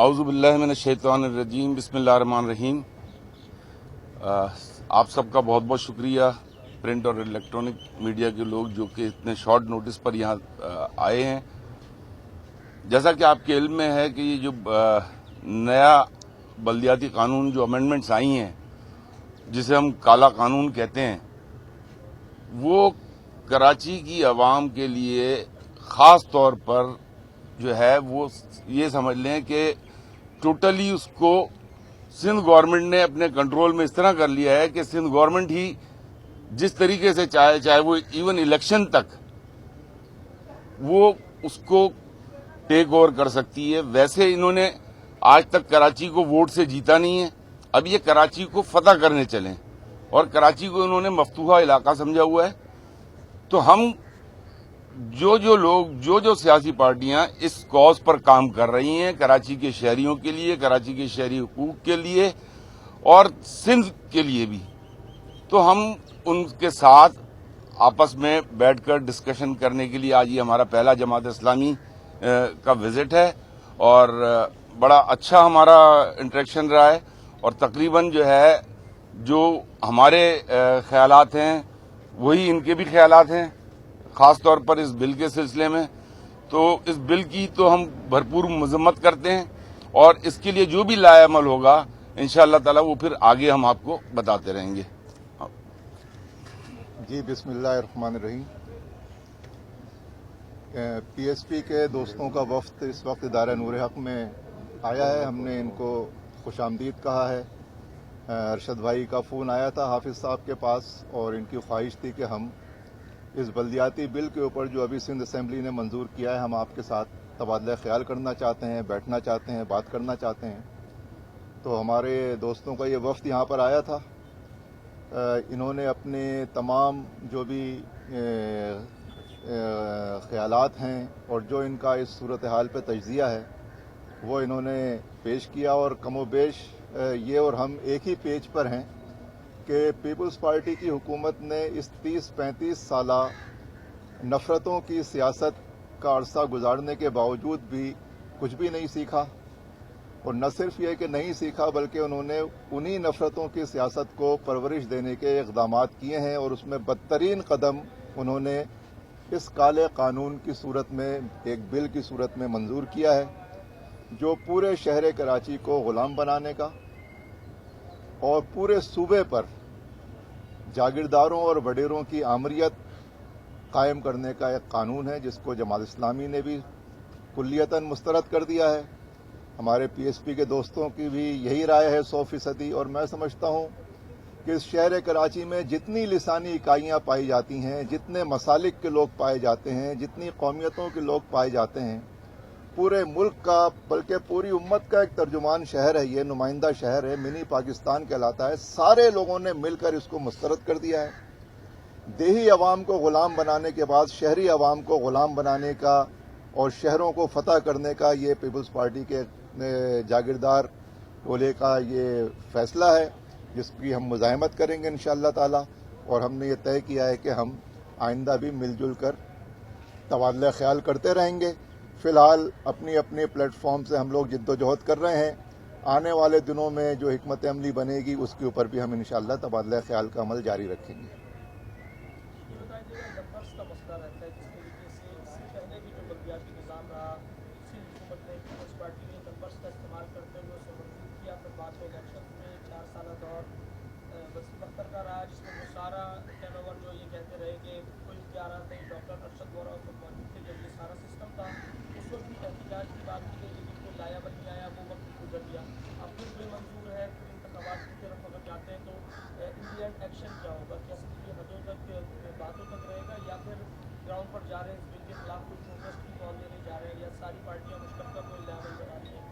आऊज़ु बिल्लाहि मिनश शैतानिर रजीम बिस्मिल्लाहिर्रहमानिर्रहीम। आप सबका बहुत बहुत शुक्रिया, प्रिंट और इलेक्ट्रॉनिक मीडिया के लोग जो कि इतने शॉर्ट नोटिस पर यहाँ आए हैं। जैसा कि आपके इल्म में है कि ये जो नया बल्दियाती कानून जो अमेंडमेंट्स आई हैं, जिसे हम काला कानून कहते हैं, वो कराची की आवाम के लिए ख़ास तौर पर जो है वो ये समझ लें कि टोटली उसको सिंध गवर्नमेंट ने अपने कंट्रोल में इस तरह कर लिया है कि सिंध गवर्नमेंट ही जिस तरीके से चाहे वो इवन इलेक्शन तक वो उसको टेक ओवर कर सकती है। वैसे इन्होंने आज तक कराची को वोट से जीता नहीं है। अब ये कराची को फतह करने चले और कराची को इन्होंने मफ्तूहा इलाका समझा हुआ है। तो हम जो लोग जो सियासी पार्टियां इस कॉज पर काम कर रही हैं, कराची के शहरियों के लिए, कराची के शहरी हुकूक के लिए और सिंध के लिए भी, तो हम उनके साथ आपस में बैठकर डिस्कशन करने के लिए आज ये हमारा पहला जमात इस्लामी का विजिट है और बड़ा अच्छा हमारा इंटरेक्शन रहा है। और तकरीबन जो है जो हमारे ख्यालात हैं वही इनके भी ख्यालात हैं, खास तौर पर इस बिल के सिलसिले में। तो इस बिल की तो हम भरपूर मजम्मत करते हैं और इसके लिए जो भी लाएअमल होगा इंशाअल्लाह ताला वो फिर आगे हम आपको बताते रहेंगे। जी, बिस्मिल्लाहिर्रहमानिर्रहीम। पीएसपी के दोस्तों का वफ्द इस वक्त इदारा नूर हक में आया है। हमने इनको खुशामदीद कहा है। अरशद भाई का फ़ोन आया था हाफिज़ साहब के पास और इनकी ख्वाहिश थी कि हम इस बल्दियाती बिल के ऊपर जो अभी सिंध असेंबली ने मंजूर किया है, हम आपके साथ तबादला ख्याल करना चाहते हैं, बैठना चाहते हैं, बात करना चाहते हैं। तो हमारे दोस्तों का ये वफ्द यहाँ पर आया था। इन्होंने अपने तमाम जो भी ख्यालात हैं और जो इनका इस सूरत हाल पर तज्ज़िया है वो इन्होंने पेश किया और कमोबेश ये और हम एक ही पेज पर हैं कि पीपल्स पार्टी की हुकूमत ने इस 30-35 साला नफ़रतों की सियासत का अरसा गुजारने के बावजूद भी कुछ भी नहीं सीखा। और न सिर्फ ये कि नहीं सीखा बल्कि उन्होंने उन्हीं नफ़रतों की सियासत को परवरिश देने के इक़दामात किए हैं और उसमें बदतरीन कदम उन्होंने इस काले कानून की सूरत में, एक बिल की सूरत में मंजूर किया है जो पूरे शहर कराची को ग़ुलाम बनाने का और पूरे सूबे पर जागीरदारों और वडेरों की आमरीत कायम करने का एक कानून है, जिसको जमात इस्लामी ने भी कुल्लियतन मुस्तरद कर दिया है। हमारे पीएसपी के दोस्तों की भी यही राय है 100%। और मैं समझता हूं कि इस शहर कराची में जितनी लिसानी इकाइयां पाई जाती हैं, जितने मसालिक के लोग पाए जाते हैं, जितनी कौमियतों के लोग पाए जाते हैं, पूरे मुल्क का बल्कि पूरी उम्मत का एक तर्जुमान शहर है, ये नुमाइंदा शहर है, मिनी पाकिस्तान कहलाता है। सारे लोगों ने मिलकर इसको मुस्तरद कर दिया है। देही अवाम को ग़ुलाम बनाने के बाद शहरी अवाम को ग़ुलाम बनाने का और शहरों को फतह करने का ये पीपल्स पार्टी के जागीरदार टोले का ये फैसला है, जिसकी हम मुज़ाहमत करेंगे इंशाअल्लाह ताला। और हमने ये तय किया है कि हम आइंदा भी मिलजुल कर तबादला ख्याल करते रहेंगे। फ़िलहाल अपनी अपनी प्लेटफॉर्म से हम लोग जिद्दोजहद कर रहे हैं। आने वाले दिनों में जो हिकमत अमली बनेगी उसके ऊपर भी हम इंशाअल्लाह तबादला ख्याल का अमल जारी रखेंगे। एक्शन क्या होगा? क्या सिर्फ हदों तक बातों तक रहेगा या फिर ग्राउंड पर जा रहे हैं, इस बिल के खिलाफ कुछ प्रोटेस्ट की कॉल देने जा रहे हैं या सारी पार्टियां मुश्तरका कोई लाएअमल बना रही हैं?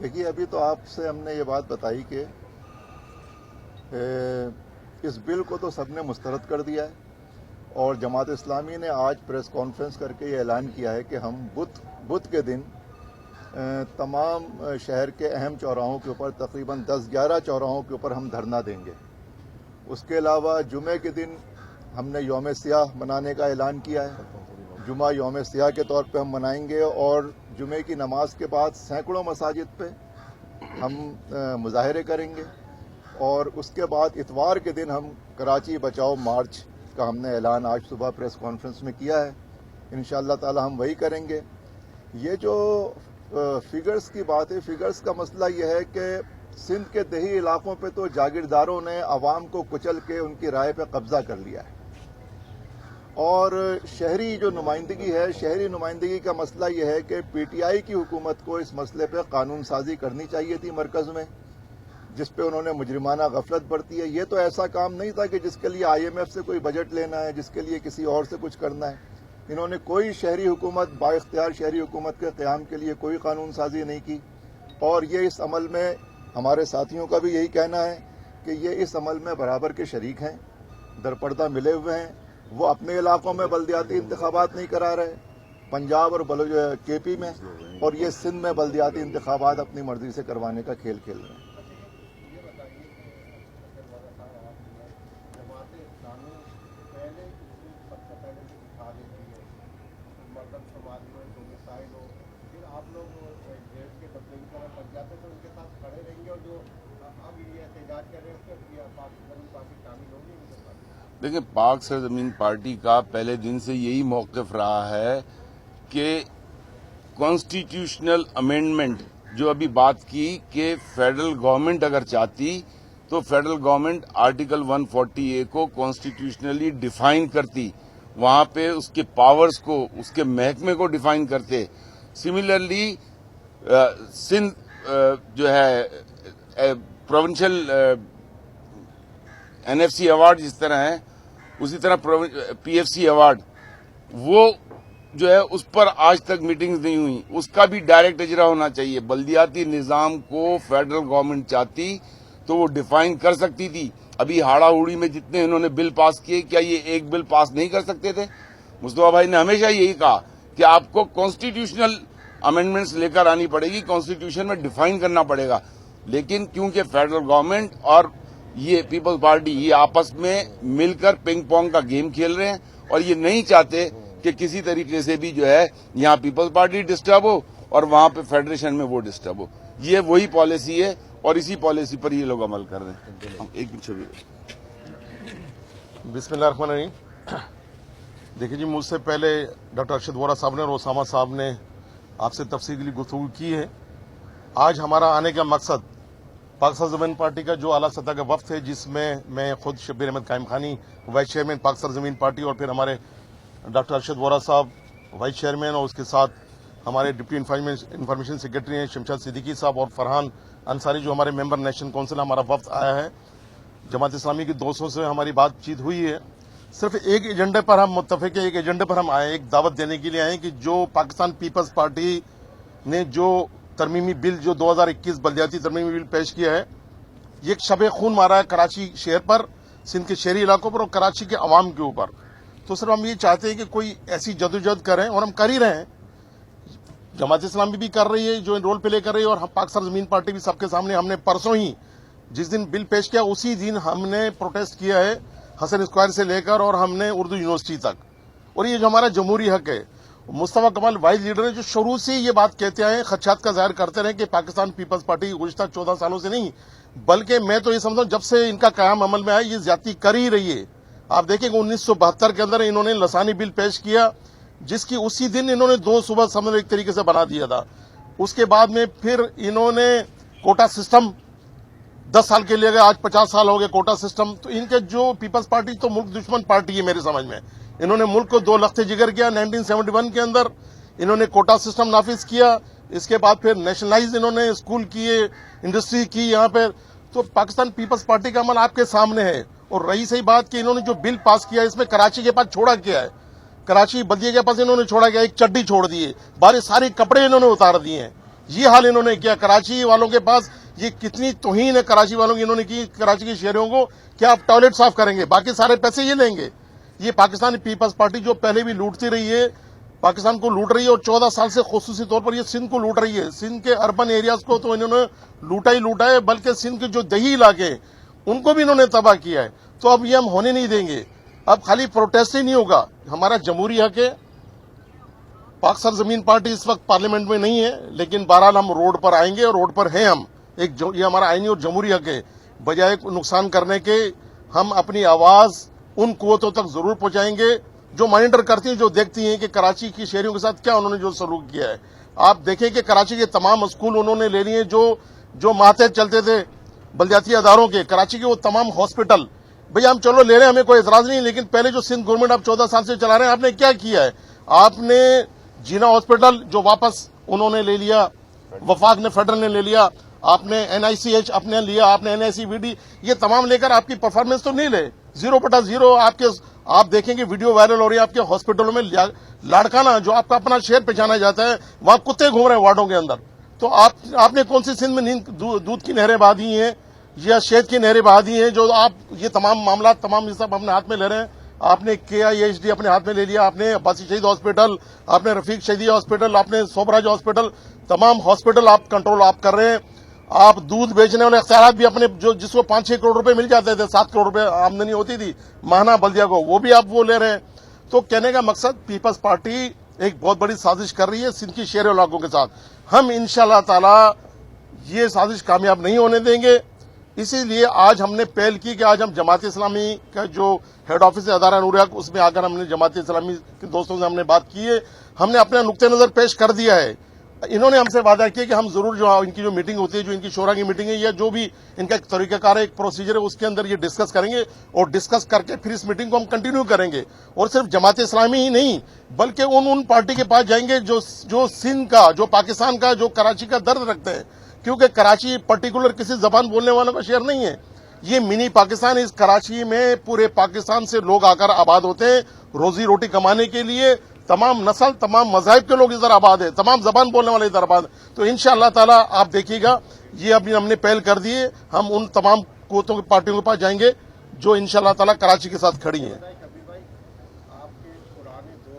देखिए, अभी तो आपसे हमने ये बात बताई कि इस बिल को तो सबने मुस्तरद कर दिया है और जमात इस्लामी ने आज प्रेस कॉन्फ्रेंस करके ये ऐलान किया है कि हम बुध के दिन तमाम शहर के अहम चौराहों के ऊपर तकरीबन 10-11 चौराहों के ऊपर हम धरना देंगे। उसके अलावा जुमे के दिन हमने यौम सियाह मनाने का ऐलान किया है। जुमा यौम सियाह के तौर पे हम मनाएंगे और जुमे की नमाज के बाद सैकड़ों मसाजिद पे हम मुजाहरे करेंगे और उसके बाद इतवार के दिन हम कराची बचाओ मार्च का हमने ऐलान आज सुबह प्रेस कॉन्फ्रेंस में किया है। इंशाअल्लाह ताला हम वही करेंगे। ये जो फिगर्स की बात है, फिगर्स का मसला ये है कि सिंध के देही इलाकों पे तो जागीरदारों ने आवाम को कुचल के उनकी राय पे कब्जा कर लिया है और शहरी जो नुमाइंदगी है, शहरी नुमाइंदगी का मसला यह है कि पीटीआई की हुकूमत को इस मसले पे कानून साजी करनी चाहिए थी मरकज में, जिस पे उन्होंने मुजरिमाना गफलत बरती है। ये तो ऐसा काम नहीं था कि जिसके लिए IMF से कोई बजट लेना है, जिसके लिए किसी और से कुछ करना है। इन्होंने कोई शहरी हुकूमत, बाइख्तियार शहरी हुकूमत के क़याम के लिए कोई कानून साजी नहीं की और ये इस अमल में, हमारे साथियों का भी यही कहना है कि ये इस अमल में बराबर के शरीक हैं, दरपर्दा मिले हुए हैं। वो अपने इलाकों में बल्दियाती इंतखाबात नहीं करा रहे, पंजाब और KP में, और ये सिंध में बल्दियाती इंतखाबात अपनी मर्जी से करवाने का खेल खेल रहे हैं। देखिए, पाक सरजमीन पार्टी का पहले दिन से यही मौक़िफ़ रहा है कि कॉन्स्टिट्यूशनल अमेंडमेंट जो अभी बात की कि फेडरल गवर्नमेंट अगर चाहती तो फेडरल गवर्नमेंट आर्टिकल 140A को कॉन्स्टिट्यूशनली डिफाइन करती, वहां पे उसके पावर्स को, उसके महकमे को डिफाइन करते। सिमिलरली सिंध जो है प्रोविंशियल NFC अवार्ड जिस तरह है, उसी तरह PFC अवार्ड, वो जो है उस पर आज तक मीटिंग्स नहीं हुई, उसका भी डायरेक्ट इजरा होना चाहिए। बल्दियाती निजाम को फेडरल गवर्नमेंट चाहती तो वो डिफाइन कर सकती थी। अभी हाड़ा हुड़ी में जितने इन्होंने बिल पास किए, क्या ये एक बिल पास नहीं कर सकते थे? मुस्तफा भाई ने हमेशा यही कहा कि आपको कॉन्स्टिट्यूशनल अमेंडमेंट्स लेकर आनी पड़ेगी, कॉन्स्टिट्यूशन में डिफाइन करना पड़ेगा। लेकिन क्योंकि फेडरल गवर्नमेंट और ये पीपल्स पार्टी ये आपस में मिलकर पिंग पोंग का गेम खेल रहे हैं और ये नहीं चाहते कि किसी तरीके से भी जो है यहाँ पीपल्स पार्टी डिस्टर्ब हो और वहां पे फेडरेशन में वो डिस्टर्ब हो। ये वही पॉलिसी है और इसी पॉलिसी पर ये लोग अमल कर रहे हैं। हम एक पीछे भी बिस्मिल्लाहिर्रहमानिर्रहीम। देखिए जी, मुझसे पहले डॉक्टर अरशद वोरा साहब ने और ओसामा साहब ने आपसे तफसीली गुफ्तगू की है। आज हमारा आने का मकसद पाक सरजमीन पार्टी का जो आला सतह का वफ्द है, जिसमें मैं खुद शब्बीर अहमद कायम खानी वाइस चेयरमैन पाक सरजमीन पार्टी और फिर हमारे डॉक्टर अरशद वोरा साहब वाइस चेयरमैन और उसके साथ हमारे डिप्टी इंफॉर्मेशन सेक्रेटरी हैं शमशाद सिद्दीकी साहब और फरहान अंसारी जो हमारे मेंबर नेशनल काउंसिल, हमारा वफ्द आया है। जमात इस्लामी के दोस्तों से हमारी बातचीत हुई है। सिर्फ एक एजेंडे पर हम मुत्तफिक है, एक एजेंडे पर हम आए, एक दावत देने के लिए आए कि जो पाकिस्तान पीपल्स पार्टी ने जो तरमीमी बिल, जो 2021 बल्दियाती तरमीमी बिल पेश किया है, ये एक शब खून मारा है कराची शहर पर, सिंध के शहरी इलाकों पर और कराची के अवाम के ऊपर। तो सिर्फ हम ये चाहते हैं कि कोई ऐसी जदोजहद करें और हम कर ही रहे हैं। जमात इस्लामी भी कर रही है, जो रोल प्ले कर रही है, और हम पाक सरजमीन पार्टी भी सबके सामने, हमने परसों ही जिस दिन बिल पेश किया उसी दिन हमने प्रोटेस्ट किया है हसन स्क्वायर से लेकर और हमने उर्दू यूनिवर्सिटी तक। और ये जो हमारा जमहूरी हक है, मुस्तफा कमाल वाइस लीडर है जो शुरू से ये बात कहते आए, खदशात का जाहिर करते रहे कि पाकिस्तान पीपल्स पार्टी गुज़िश्ता 14 सालों से नहीं, बल्कि मैं तो ये समझता हूं जब से इनका कयाम अमल में आया ये ज्यादती कर ही रही है। आप देखेंगे 1972 के अंदर इन्होंने लसानी बिल पेश किया, जिसकी उसी दिन इन्होंने 2 सूबा समझ एक तरीके से बना दिया था। उसके बाद में फिर इन्होंने कोटा सिस्टम 10 साल के लिए गए, आज 50 साल हो गए कोटा सिस्टम। तो इनके जो पीपल्स पार्टी तो मुल्क दुश्मन पार्टी है मेरे समझ में। इन्होंने मुल्क को 2 लख्ते जिगर किया। 1971 के अंदर इन्होंने कोटा सिस्टम नाफिज किया, इसके बाद फिर नेशनलाइज इन्होंने स्कूल किए, इंडस्ट्री की यहाँ पे। तो पाकिस्तान पीपल्स पार्टी का अमल आपके सामने है। और रही सही बात कि इन्होंने जो बिल पास किया इसमें कराची के पास छोड़ा क्या है, कराची बल्दिया के पास इन्होंने छोड़ा गया, एक चड्डी छोड़ दिए, बारे सारे कपड़े इन्होंने उतार दिए हैं। ये हाल इन्होंने किया कराची वालों के पास। ये कितनी तौहीन है कराची वालों की इन्होंने की कराची के शहरियों को। क्या आप टॉयलेट साफ करेंगे, बाकी सारे पैसे ये लेंगे। ये पाकिस्तानी पीपल्स पार्टी जो पहले भी लूटती रही है, पाकिस्तान को लूट रही है और 14 साल से खुसूसी तौर पर ये सिंध को लूट रही है। सिंध के अर्बन एरियाज को तो इन्होंने लूटा ही लूटा है, बल्कि सिंध के जो दही इलाके उनको भी इन्होंने तबाह किया है। तो अब ये हम होने नहीं देंगे। अब खाली प्रोटेस्ट ही नहीं होगा, हमारा जमहूरी हक है, पाक सरजमीन पार्टी इस वक्त पार्लियामेंट में नहीं है, लेकिन बहरहाल हम रोड पर आएंगे और रोड पर हैं हम। ये हमारा आईनी और जमहूरी हक है। बजाय नुकसान करने के हम अपनी आवाज उन कुव्वतों तक जरूर पहुंचाएंगे जो मॉनिटर करती हैं, जो देखती हैं कि कराची की शहरियों के साथ क्या उन्होंने जो सलूक किया है। आप देखें कि कराची के तमाम स्कूल उन्होंने ले लिए जो मातहत चलते थे बलदियाती अदारों के, कराची के वो तमाम हॉस्पिटल, भैया हम चलो ले रहे हैं, हमें कोई एतराज नहीं, लेकिन पहले जो सिंध गवर्नमेंट आप 14 साल से चला रहे हैं, आपने क्या किया है? आपने जीना हॉस्पिटल जो वापस उन्होंने ले लिया, वफाक ने, फेडरल ने ले लिया, आपने NICH अपने लिया, आपने NICVD, ये तमाम लेकर आपकी परफॉर्मेंस तो नहीं ले, 0/0 आप देखेंगे वीडियो वायरल हो रही है आपके हॉस्पिटलों में लाड़काना, जो आपका अपना शहर पहचाना जाता है, वहां कुत्ते घूम रहे हैं वार्डों के अंदर। तो आपने कौन सी सिंध में दूध की नहरें बहा दी हैं या शहद की नहरें बहा दी हैं, जो आप ये तमाम मामला तमाम ये सब अपने हाथ में ले रहे हैं? आपने KIHD अपने हाथ में ले लिया, आपने अब्बासी शहीद हॉस्पिटल, आपने रफीक शहीदी हॉस्पिटल, आपने सोबराज हॉस्पिटल, तमाम हॉस्पिटल आप कंट्रोल आप कर रहे हैं। आप दूध बेचने वाले अख्तियारात भी अपने जिसको 5-6 करोड़ रुपए मिल जाते थे, 7 करोड़ रुपए आमदनी होती थी माहाना बल्दिया को, वो भी आप वो ले रहे हैं। तो कहने का मकसद, पीपल्स पार्टी एक बहुत बड़ी साजिश कर रही है सिंध की शहरी इलाकों के साथ। हम इंशाअल्लाह ताला ये साजिश कामयाब नहीं होने देंगे। इसीलिए आज हमने पहल की कि आज हम जमात इस्लामी का जो हेड ऑफिस है अदारा नूर हक, उसमें आकर हमने जमात इस्लामी के दोस्तों से हमने बात की है, हमने अपना नुक्ते नजर पेश कर दिया है। इन्होंने हमसे वादा किया कि हम जरूर जो इनकी जो मीटिंग होती है, जो इनकी शोरा की मीटिंग है या जो भी इनका एक तरीकाकार है, एक प्रोसीजर है, उसके अंदर ये डिस्कस करेंगे और डिस्कस करके फिर इस मीटिंग को हम कंटिन्यू करेंगे। और सिर्फ जमात इस्लामी ही नहीं, बल्कि उन पार्टी के पास जाएंगे जो सिंध का, जो पाकिस्तान का, जो कराची का दर्द रखते हैं, क्योंकि कराची पर्टिकुलर किसी जबान बोलने वालों का शहर नहीं है, ये मिनी पाकिस्तान। इस कराची में पूरे पाकिस्तान से लोग आकर आबाद होते हैं रोजी रोटी कमाने के लिए। तमाम नस्ल, तमाम मज़ाहिब के लोग इधर आबाद है, तमाम जबान बोलने वाले इधर आबाद। तो इंशाअल्लाह ताला आप देखिएगा, ये अभी हमने पहल कर दी है, हम उन तमाम कुव्वतों की पार्टियों के पास जाएंगे जो इंशाअल्लाह ताला कराची के साथ खड़ी हैं। आपके पुराने दो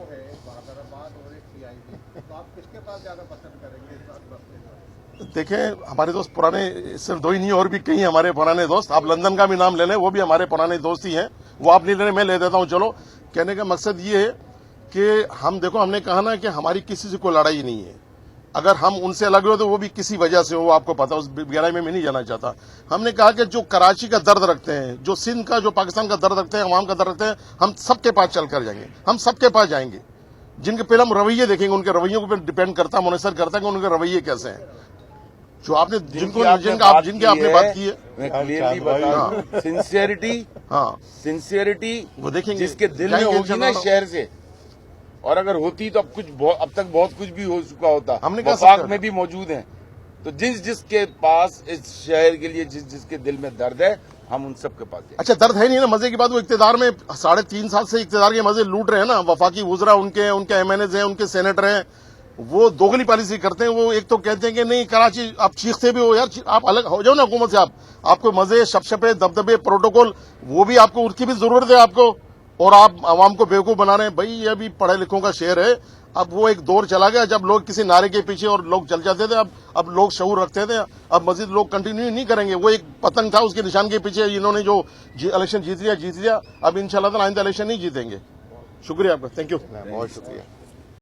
है, बहादुराबाद और एक CID, तो आप किसके पास ज्यादा पसंद करेंगे इस मसले में? देखें, हमारे दोस्त पुराने सिर्फ दो ही नहीं, और भी कई हमारे पुराने दोस्त, आप लंदन का भी नाम ले लें, वो भी हमारे पुराने दोस्त ही हैं, वो आप नहीं ले रहे, मैं ले देता हूं। चलो, कहने का मकसद ये है कि हम देखो, हमने कहा ना कि हमारी किसी से कोई लड़ाई नहीं है। अगर हम उनसे अलग हो तो वो भी किसी वजह से हो, आपको पता, उस गहराई में मैं नहीं जाना चाहता। हमने कहा कि जो कराची का दर्द रखते हैं, जो सिंध का, जो पाकिस्तान का दर्द रखते हैं, अवाम का दर्द रखते हैं, हम सबके पास चल कर जाएंगे, हम सबके पास जाएंगे। जिनके पहले हम रवैये देखेंगे, उनके रवैयों पर डिपेंड करता है, मुनसर करता है कि उनके रवैये कैसे हैं। जो आपने जिनकी आपने बात की है, मैं क्लियरली बता रहा हूं, सिंसियरिटी, हाँ, सिंसियरिटी वो देखेंगे, जिसके दिल में होगी ना शहर से, और अगर होती तो अब तक बहुत कुछ भी हो चुका होता। हमने कहा वफाक में भी मौजूद हैं। तो जिसके पास इस शहर के लिए जिसके दिल में दर्द है, हम उन सब के पास जाएंगे। अच्छा, दर्द है नहीं ना, मजे की बात, वो इक्तिदार में 3.5 साल से इक्तिदार के मजे लूट रहे हैं ना, वफाकी वुज़रा उनके MNAs हैं, उनके सेनेटर हैं, वो दोगली पॉलिसी करते हैं। वो एक तो कहते हैं कि नहीं कराची, आप चीखते भी हो यार, आप अलग हो जाओ ना हुकूमत से, आपको मजे, शपशपे, दबदबे, प्रोटोकॉल, वो भी आपको, उसकी भी जरूरत है आपको, और आप आवाम को बेवकूफ बना रहे हैं। भाई, ये भी पढ़े लिखों का शहर है। अब वो एक दौर चला गया जब लोग किसी नारे के पीछे और लोग चल जाते थे, अब लोग शऊर रखते थे। अब मजीद लोग कंटिन्यू नहीं करेंगे। वो एक पतंग था, उसके निशान के पीछे इन्होंने जो इलेक्शन जीत लिया। अब इंशाल्लाह ताला आइंदा इलेक्शन नहीं जीतेंगे। शुक्रिया आपका, थैंक यू, बहुत शुक्रिया।